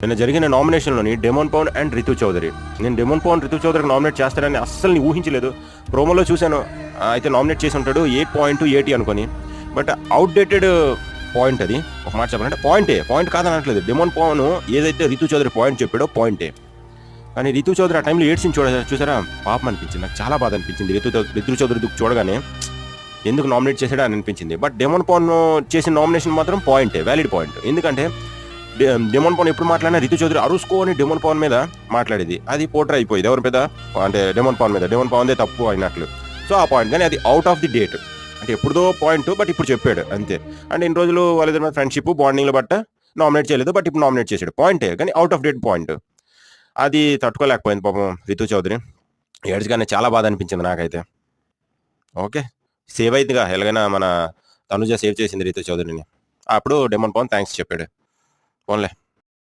నిన్న జరిగిన నామినేషన్లోని demon Pawan and Ritu Chowdary. నేను డెమోన్ పవన్ రితు చౌదరికి నామినేట్ చేస్తారని అస్సలు ఊహించలేదు. ప్రోమోలో చూశాను, అయితే నామినేట్ చేసి ఉంటాడు 8.80 అనుకొని. బట్ అవుట్డేటెడ్ పాయింట్ అది. ఒక మాట చెప్పాలంటే పాయింట్ కాదని అనట్లేదు. డెమోన్ పవన్ ఏదైతే రితు చౌదరి పాయింట్ చెప్పాడో పాయింటే. కానీ రితు చౌదరి ఆ టైంలో ఏడ్చింది చూసారా, పాపం అనిపించింది. నాకు చాలా బాధ అనిపించింది రితు చౌదరి చూడగానే. ఎందుకు నామినేట్ చేశాడా అని అనిపించింది. బట్ డెమోన్ పవన్ చేసిన నామినేషన్ మాత్రం పాయింటే, వ్యాలిడ్ పాయింట్. ఎందుకంటే డెమోన్ పవన్ ఎప్పుడు మాట్లాడినా రితు చౌదరి అరుసుకో అని డెమోన్ పవన్ మీద మాట్లాడేది. అది పోటర్ అయిపోయింది ఎవరి మీద అంటే డెమోన్ పవన్ మీద. డెమోన్ పవన్దే తప్పు అయినట్లు. సో ఆ పాయింట్, కానీ అది అవుట్ ఆఫ్ ది డేట్. అంటే ఎప్పుడుదో పాయింట్, బట్ ఇప్పుడు చెప్పాడు అంతే. అంటే ఇన్ని రోజులు వాళ్ళిద్దరి మీద ఫ్రెండ్షిప్ బాండింగ్లో బట్ట నామినేట్ చేయలేదు, బట్ ఇప్పుడు నామినేట్ చేశాడు. పాయింటే, కానీ అవుట్ ఆఫ్ డేట్ పాయింట్. అది తట్టుకోలేకపోయింది పాపం రితు చౌదరి. ఏడ్చగానే చాలా బాధ అనిపించింది నాకైతే. ఓకే, సేవ్ అయిందిగా ఎలాగైనా, మన తనుజ సేవ్ చేసింది రితు చౌదరిని. అప్పుడు డెమోన్ పవన్ థ్యాంక్స్ చెప్పాడు. పోన్లే.